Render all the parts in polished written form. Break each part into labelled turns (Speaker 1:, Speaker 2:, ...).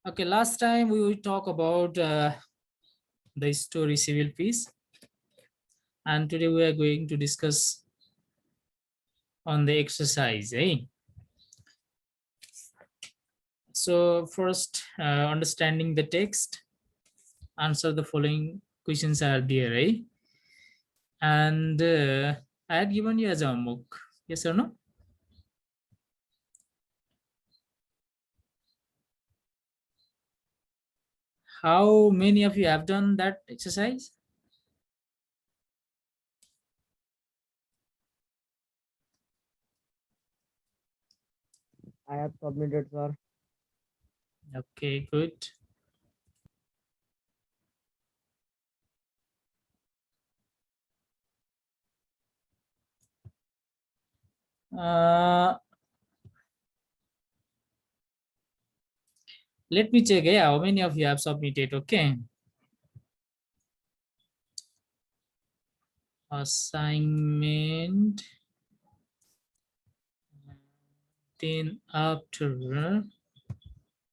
Speaker 1: Okay, last time we will talk about the story civil peace, and today we are going to discuss on the exercise. So first, understanding the text, answer the following questions are there, and I had given you as a homework. Yes or no? How many of you have done that exercise?
Speaker 2: I have submitted, sir.
Speaker 1: Okay, good. Uh, Let me check how many of you have submitted. Okay. Assignment. Then after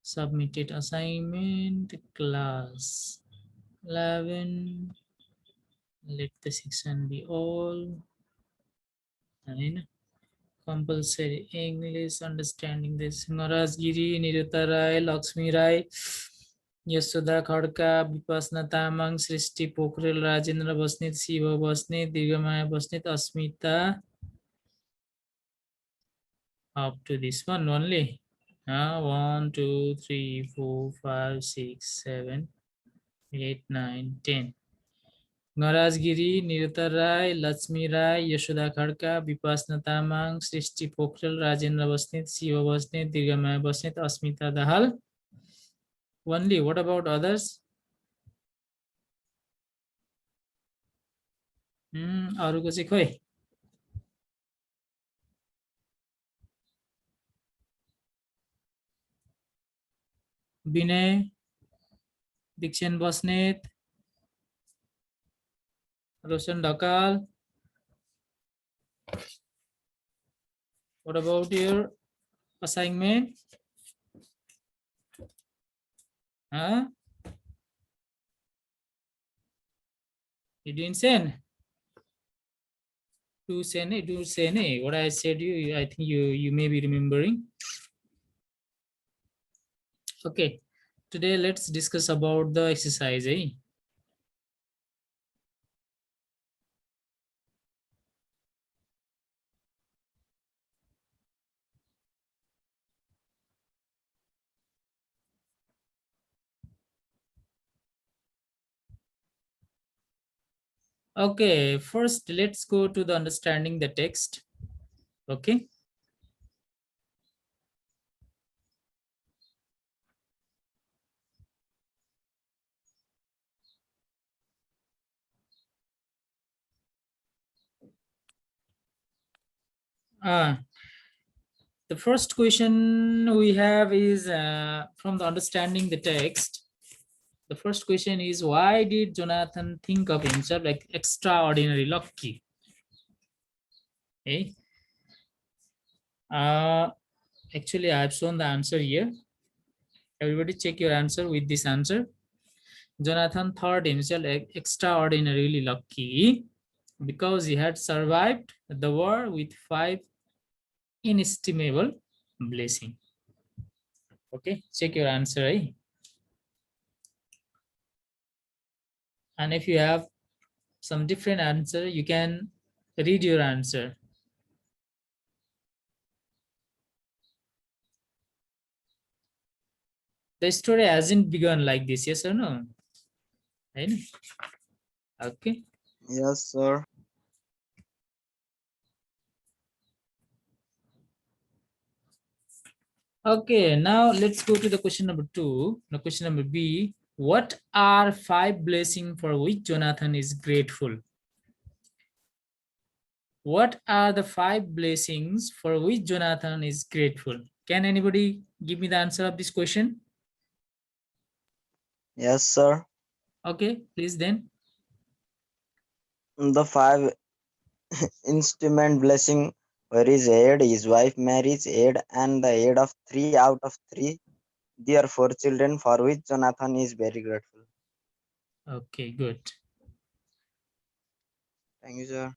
Speaker 1: submitted assignment class 11, let the section be all. 9. Compulsory English, understanding this. Naraj Giri, Nirita Rai, Lakshmi Rai, Yasoda Khadka, Vipasna Tamang, Srishti Pokhrel, Rajendra Basnit, Shiva Basnit, Dirgamaya Basnit, Asmita. Up to this one only. 1, 2, 3, 4, 5, 6, 7, 8, 9, 10. Naraj Giri, Nirita Rai, Lakshmi Rai, Yashoda Khadka, Vipasna Tamang, Srishti Pokhrel, Rajendra Basnit, Shiva Basnit, Dirgamaya Basnit, Asmita Dahal. Only. What about others? अरूको चाहिँ खोइ विनय दीक्षण बस्नेत रोशन Dhakal. What about your assignment? Huh? You didn't send? Do send it, do send it. What I said you, I think you may be remembering. Okay, today let's discuss about the exercise. Okay, first let's go to the understanding the text. Okay. The first question we have is from the understanding the text. The first question is, why did Jonathan think of himself like extraordinary lucky? Okay. Actually, I have shown the answer here. Everybody check your answer with this answer. Jonathan thought himself extraordinarily lucky because he had survived the war with 5 inestimable blessings. Okay, check your answer. And if you have some different answer, you can read your answer. The story hasn't begun like this, yes or no? Right? Okay.
Speaker 2: Yes, sir.
Speaker 1: Okay, now let's go to the question number 2. The question number B. What are 5 blessings for which Jonathan is grateful? What are the 5 blessings for which Jonathan is grateful? Can anybody give me the answer of this question?
Speaker 2: Yes, sir.
Speaker 1: Okay, please then.
Speaker 2: The 5 instrument blessing were his aid, his wife Mary's aid, and the aid of 3 out of 3 their 4 children, for which Jonathan is very grateful.
Speaker 1: Okay, good.
Speaker 2: Thank you, sir.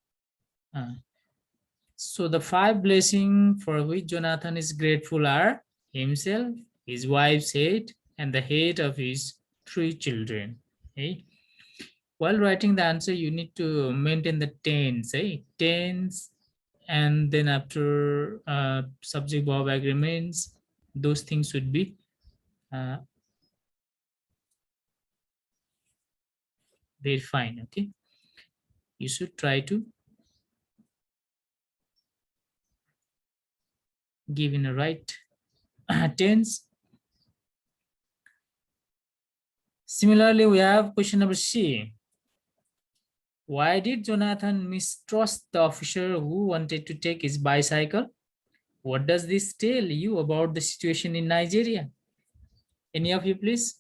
Speaker 1: Uh, so the 5 blessings for which Jonathan is grateful are himself, his wife's head, and the head of his 3 children. Okay. While writing the answer, you need to maintain the tense, tense, and then after subject verb agreements, those things should be uh, very fine. Okay, you should try to give in a right tense. Similarly, we have question number C. Why did Jonathan mistrust the officer who wanted to take his bicycle? What does this tell you about the situation in Nigeria? Any of you, please?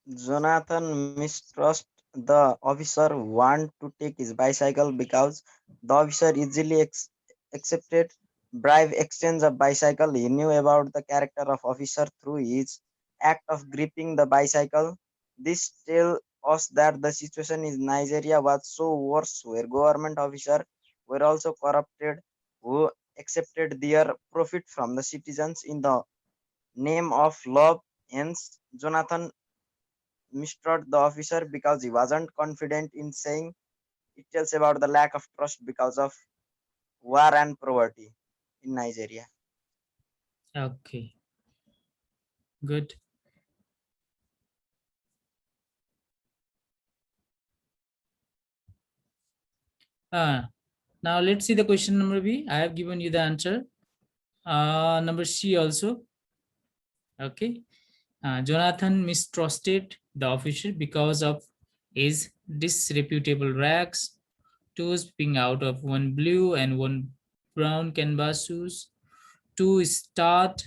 Speaker 2: Jonathan mistrust the officer want to take his bicycle because the officer easily accepted bribe exchange of bicycle. He knew about the character of officer through his act of gripping the bicycle. This tells us that the situation in Nigeria was so worse, where government officers were also corrupted, who accepted their profit from the citizens in the name of love. Hence, Jonathan mistrusted the officer because he wasn't confident in saying. It tells about the lack of trust because of war and poverty in Nigeria.
Speaker 1: Okay, good. Now let's see the question number B. I have given you the answer. Number C also. Okay. Jonathan mistrusted the officer because of his disreputable rags, two peeping out of one blue and one brown canvas shoes, two start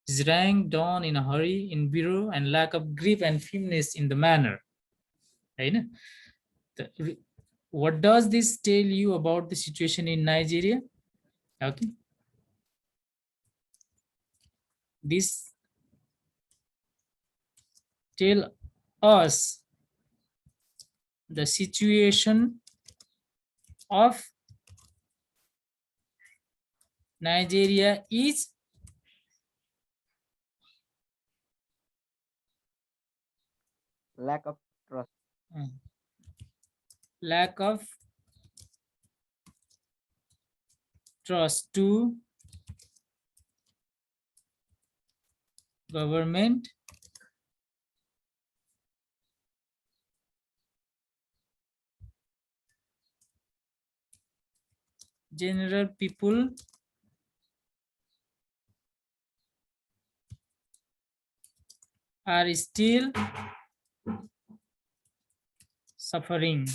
Speaker 1: his rank down in a hurry in bureau, and lack of grip and firmness in the manner. Right? What does this tell you about the situation in Nigeria? Okay. This tell us the situation of Nigeria is
Speaker 2: Lack of trust.
Speaker 1: uh, lack of trust to government, general people are still suffering.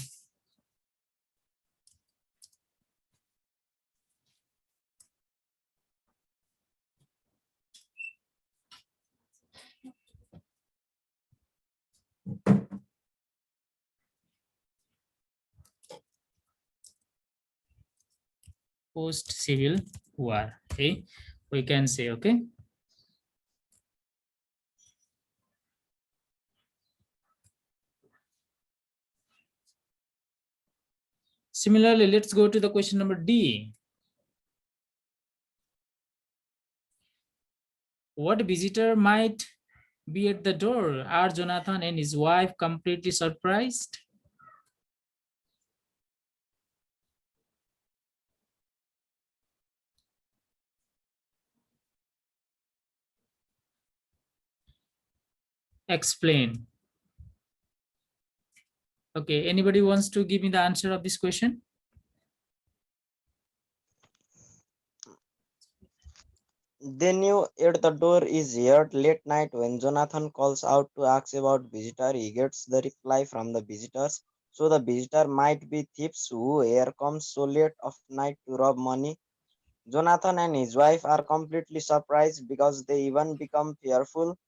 Speaker 1: Post civil war. Okay, we can say. Okay. Similarly, let's go to the question number D. What visitor might be at the door? Are Jonathan and his wife completely surprised? Explain. Okay, anybody wants to give me the answer of this question?
Speaker 2: They knew at the door is heard late night when Jonathan calls out to ask about visitor. He gets the reply from the visitors. So the visitor might be thieves who here comes so late of night to rob money. Jonathan and his wife are completely surprised because they even become fearful,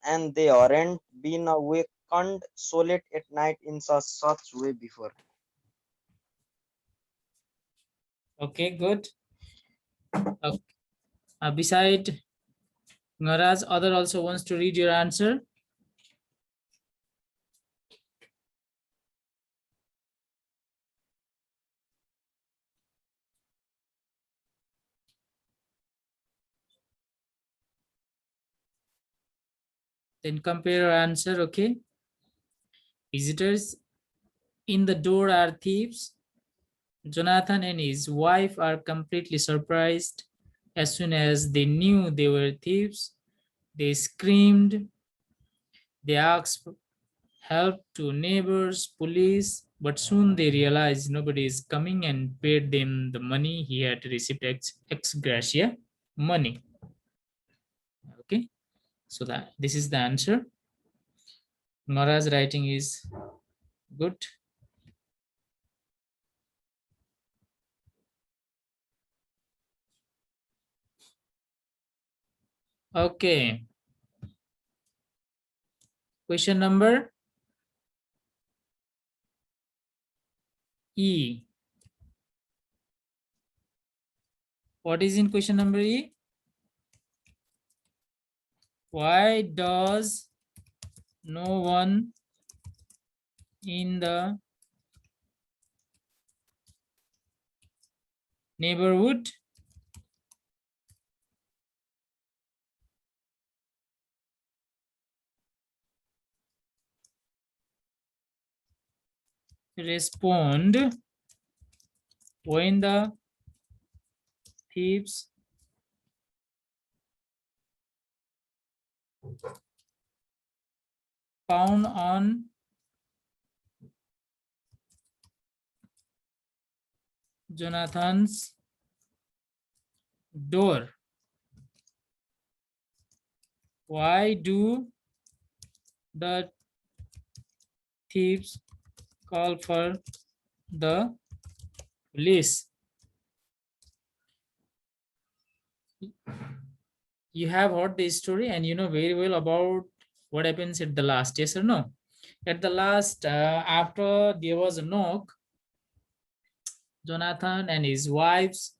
Speaker 2: and they aren't been awakened so late at night in such way before.
Speaker 1: Okay, good. Okay. Beside Ngaraj, other also wants to read your answer. Then compare your answer, okay? Visitors in the door are thieves. Jonathan and his wife are completely surprised. As soon as they knew they were thieves, they screamed. They asked help to neighbors, police, but soon they realized nobody is coming and paid them the money he had received ex gratia money. Okay, so that this is the answer. Nora's writing is good. Okay, question number E. What is in question number E? Why does no one in the neighborhood respond when the thieves pound on Jonathan's door? Why do the thieves call for the police? You have heard this story and you know very well about what happens at the last, yes or no? At the last, after there was a knock, Jonathan and his wives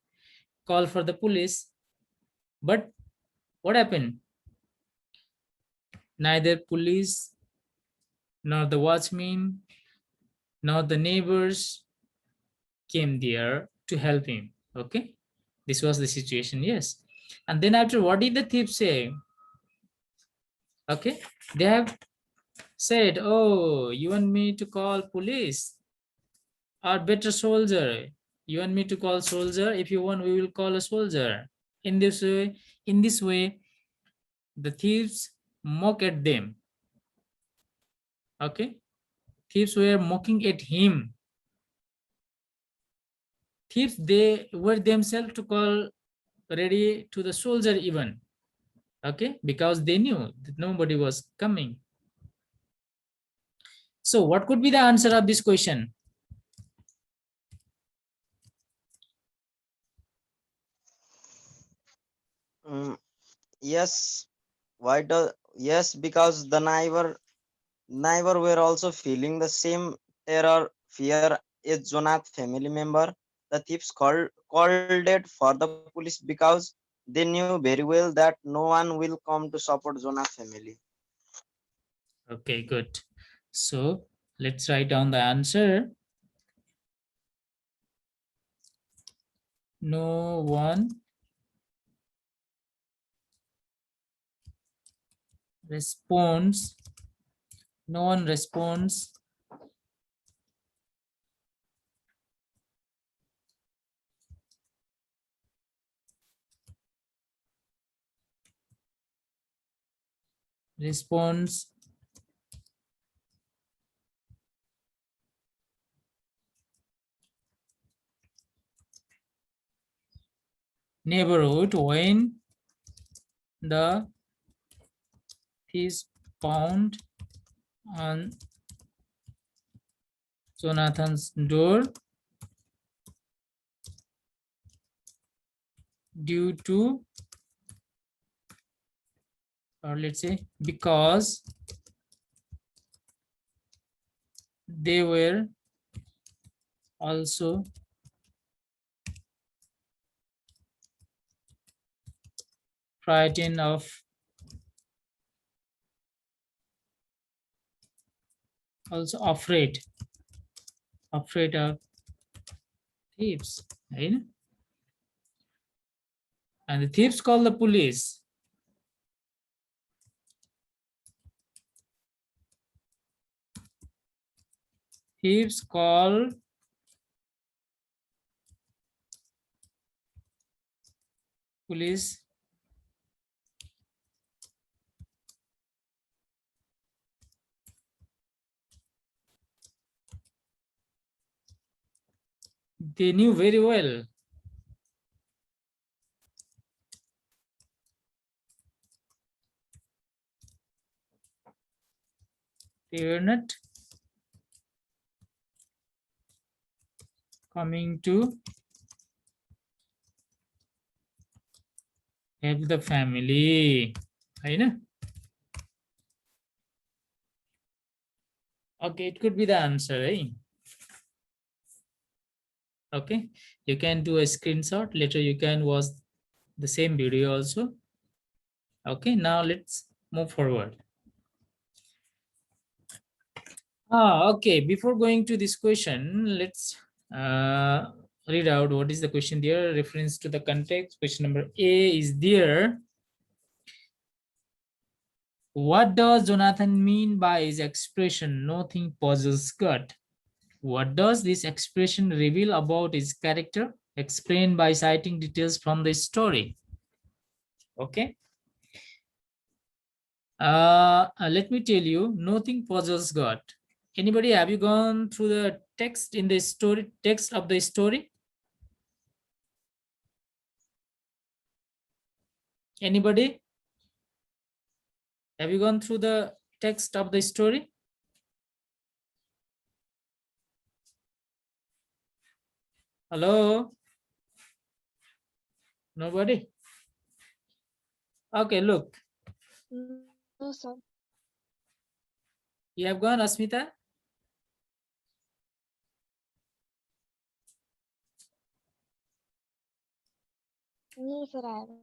Speaker 1: call for the police. But what happened? Neither police nor the watchman nor the neighbors came there to help him. Okay, this was the situation. Yes, and then after, what did the thief say? Okay, they have said, oh, you want me to call police or better soldier? You want me to call soldier? If you want, we will call a soldier. In this way the thieves mock at them. Okay, thieves were mocking at him. Thieves, they were themselves to call ready to the soldier even. Okay, because they knew that nobody was coming. So what could be the answer of this question?
Speaker 2: Mm, yes. Why do yes? Because the neighbor were also feeling the same terror, fear as Jonath family member. The thieves called it for the police because they knew very well that no one will come to support Jonath family.
Speaker 1: Okay, good. So let's write down the answer. No one responds. No one responds responds neighborhood when the thief pound on Jonathan's door due to, or let's say because, they were also frightened of also afraid of thieves, right? And the thieves call the police. Thieves call police. They knew very well. They were not coming to help the family. I know. Okay, it could be the answer, right? Okay, you can do a screenshot. Later you can watch the same video also. Okay, now let's move forward. Okay, before going to this question, let's read out what is the question there. Reference to the context. Question number A is there. What does Jonathan mean by his expression, nothing puzzles God? What does this expression reveal about his character? Explain by citing details from the story. Okay. Let me tell you, nothing puzzles God. Anybody, have you gone through the text in the story, text of the story? Anybody? Have you gone through the text of the story? Hello? Nobody? Okay, look.
Speaker 3: No, sir.
Speaker 1: You have gone, Asmita?
Speaker 3: No, sir, I haven't.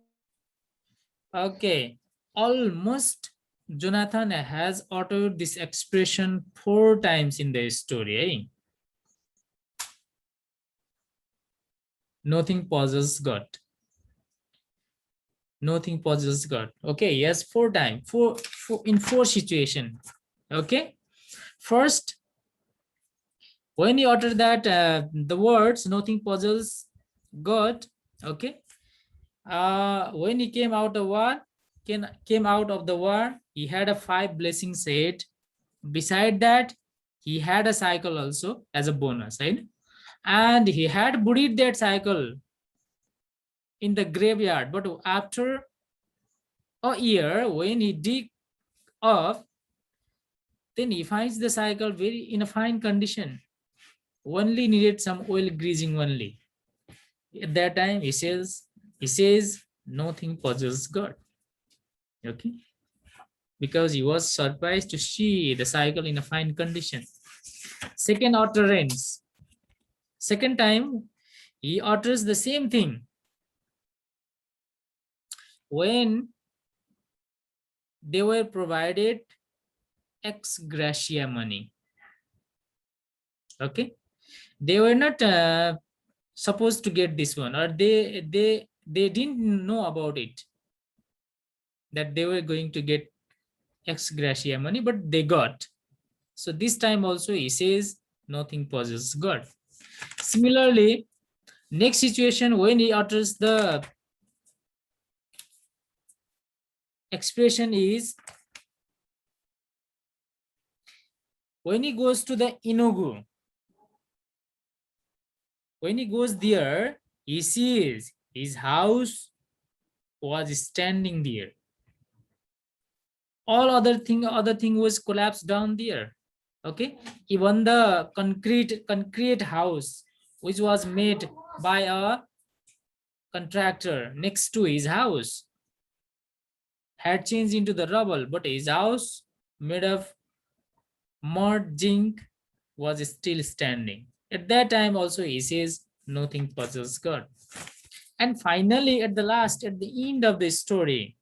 Speaker 1: Okay. Almost Jonathan has uttered this expression 4 times in the story. Eh? Nothing pauses God. Nothing pauses God. Okay, yes, 4 times. In 4 situations. Okay. First, when he uttered that the words nothing puzzles God, okay, when he came out of war, came out of the war, he had a 5 blessings said. Beside that, he had a cycle also as a bonus, right? And he had buried that cycle in the graveyard. But after a year, when he dig up, then he finds the cycle very in a fine condition. Only needed some oil greasing only. At that time, he says, nothing puzzles God. Okay, because he was surprised to see the cycle in a fine condition. Second utterance. Second time, he utters the same thing. When they were provided ex gratia money. Okay, they were not supposed to get this one, or they didn't know about it, that they were going to get ex gratia money, but they got. So this time also he says nothing possesses God. Similarly, next situation, when he utters the expression is when he goes to the Inugu. When he goes there, he sees his house was standing there. All other thing was collapsed down there. Okay, even the concrete house which was made by a contractor next to his house had changed into the rubble, but his house made of mud zinc was still standing. At that time also he says nothing puzzles God. And finally, at the last, at the end of the story,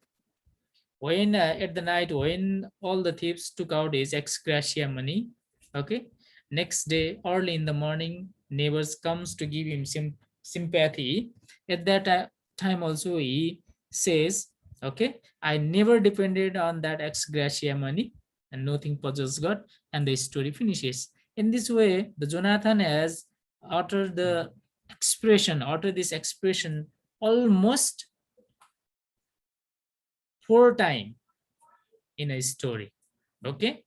Speaker 1: when at the night, when all the thieves took out his ex gratia money, okay, next day, early in the morning, neighbors comes to give him some sympathy. At that time also, he says, okay, I never depended on that ex gratia money, and nothing possesses God, and the story finishes. In this way, the Jonathan has uttered this expression almost 4 times in a story. Okay,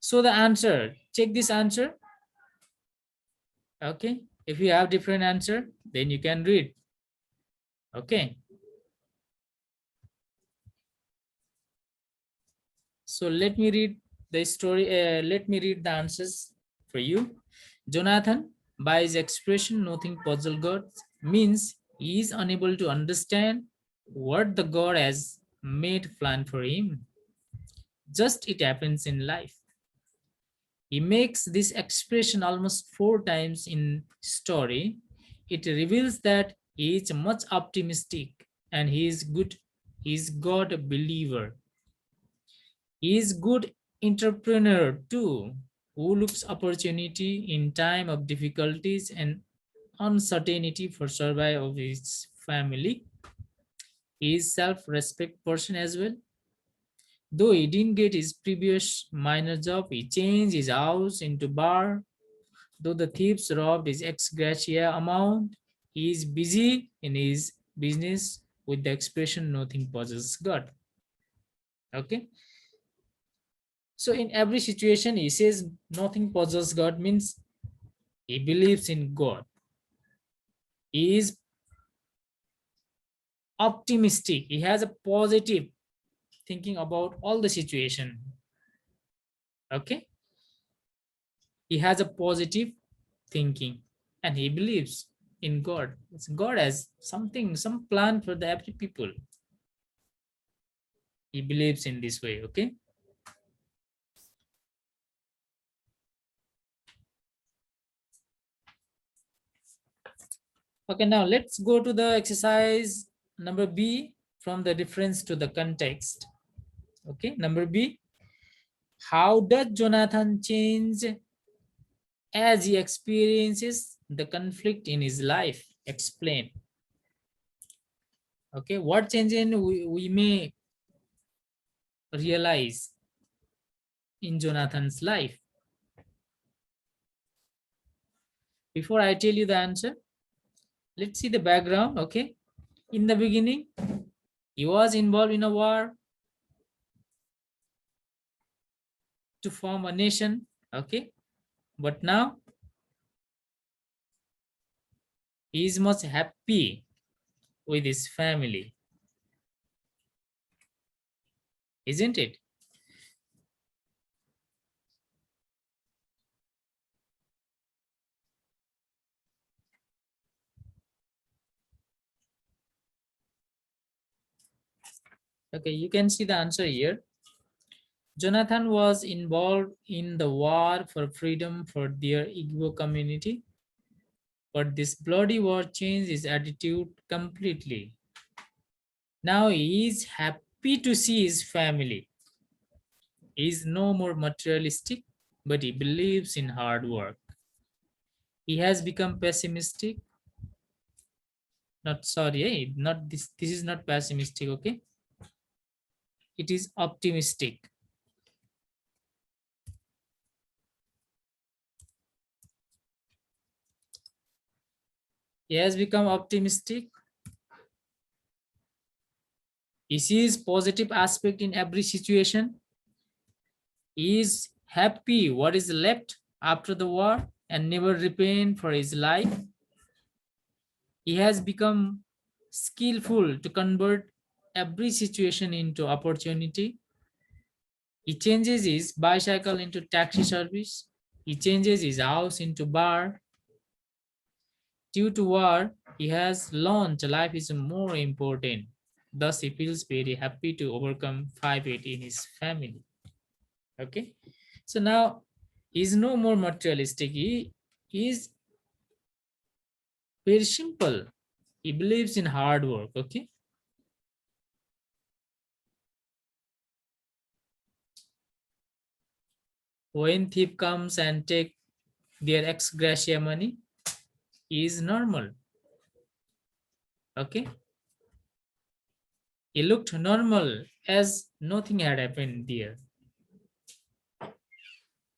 Speaker 1: so the answer, check this answer. Okay, if you have different answer, then you can read. Okay, so let me read the story. Let me read the answers for you. Jonathan, by his expression, nothing puzzle God, means he is unable to understand what the God has made plan for him. Just it happens in life. He makes this expression almost 4 times in story. It reveals that he is much optimistic and he is good. He is God believer. He is good entrepreneur too, who looks opportunity in time of difficulties and uncertainty for survival of his family. He is self-respect person as well. Though he didn't get his previous minor job, he changed his house into bar. Though the thieves robbed his ex gratia amount, he is busy in his business with the expression nothing possesses God. Okay. So in every situation, he says nothing possesses God means he believes in God. He is optimistic. He has a positive thinking about all the situation. Okay. He has a positive thinking and he believes in God. God has something, some plan for the every people. He believes in this way. Okay. Okay, now let's go to the exercise number B from the reference to the context. Okay, number B, how does Jonathan change as he experiences the conflict in his life? Explain. Okay, what change in we may realize in Jonathan's life? Before I tell you the answer, let's see the background. Okay, in the beginning, he was involved in a war to form a nation. Okay, but now he is much happy with his family, isn't it? Okay, you can see the answer here. Jonathan was involved in the war for freedom for their Igbo community, but this bloody war changed his attitude completely. Now he is happy to see his family. He is no more materialistic, but he believes in hard work. He has become pessimistic. Not sorry, not this. This is not pessimistic. Okay, it is optimistic. He has become optimistic. He sees positive aspect in every situation. He is happy what is left after the war and never repent for his life. He has become skillful to convert every situation into opportunity. He changes his bicycle into taxi service. He changes his house into bar. Due to war, he has learned life is more important. Thus, he feels very happy to overcome 580 in his family. Okay, so now he's no more materialistic. He is Very simple. He believes in hard work. Okay. When thief comes and take their ex gratia money, is normal. Okay. He looked normal as nothing had happened there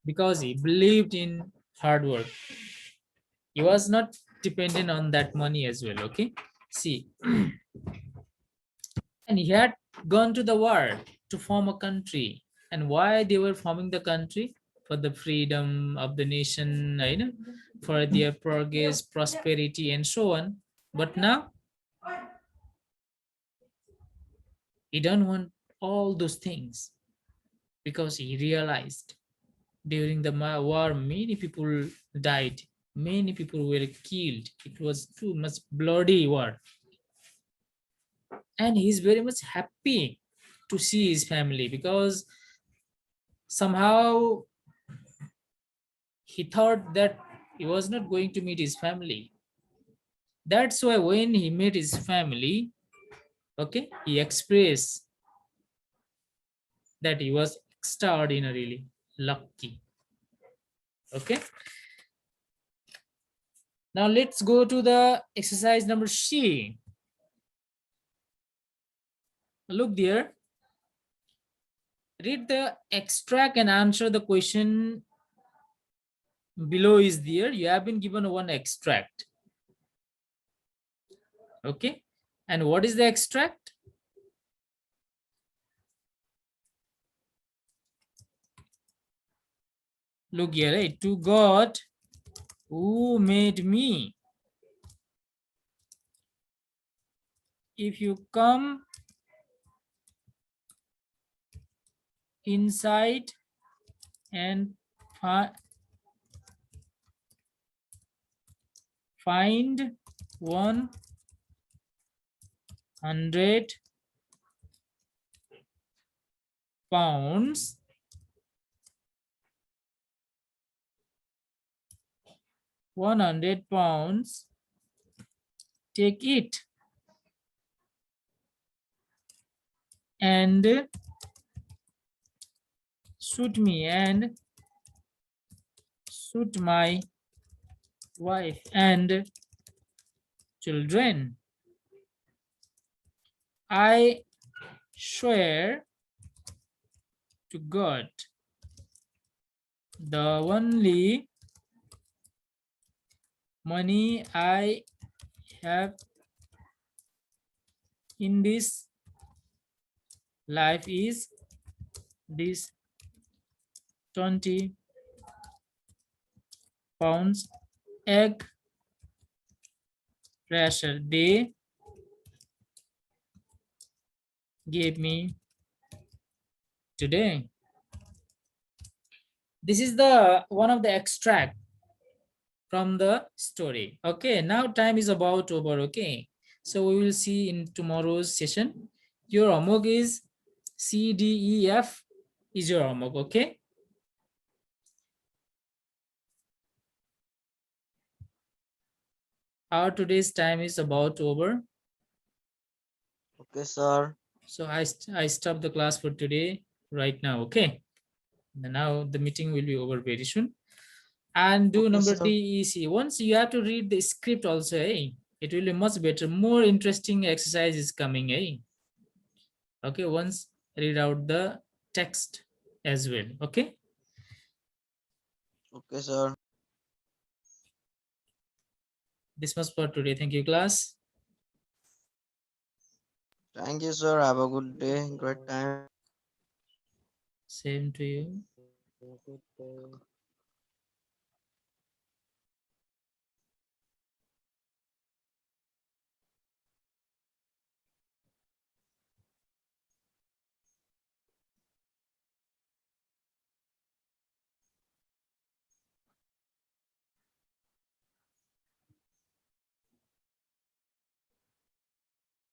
Speaker 1: because he believed in hard work. He was not dependent on that money as well. Okay. See, and he had gone to the war to form a country. And why they were forming the country? For the freedom of the nation, for their progress, prosperity, and so on. But now he don't want all those things because he realized during the war many people died, many people were killed. It was too much bloody war, and he's very much happy to see his family because somehow he thought that he was not going to meet his family. That's why when he met his family, okay, he expressed that he was extraordinarily lucky. Okay, now let's go to the exercise number C. Look there, read the extract and answer the question below is there. You have been given one extract. Okay, and what is the extract? Look here, right? To God who made me, if you come inside and find 100 pounds, 100 pounds, take it and shoot me and shoot my wife and children. I swear to God, the only money I have in this life is this 20 pounds egg rasher they gave me today. This is the one of the extract from the story. Okay, now time is about over. Okay, so we will see in tomorrow's session. Your homework is C, D, E, F is your homework. Okay, our today's time is about over.
Speaker 2: Okay, sir.
Speaker 1: So I stop the class for today right now. Okay, and now the meeting will be over very soon. And do
Speaker 2: Okay,
Speaker 1: number
Speaker 2: sir.
Speaker 1: DEC. Once you have to read the script also, eh? It will be much better. More interesting exercise is coming, eh? Okay, once read out the text as well. Okay.
Speaker 2: Okay, sir.
Speaker 1: This was for today. Thank you, class.
Speaker 2: Thank you, sir. Have a good day. Great time.
Speaker 1: Same to you.
Speaker 2: Good day.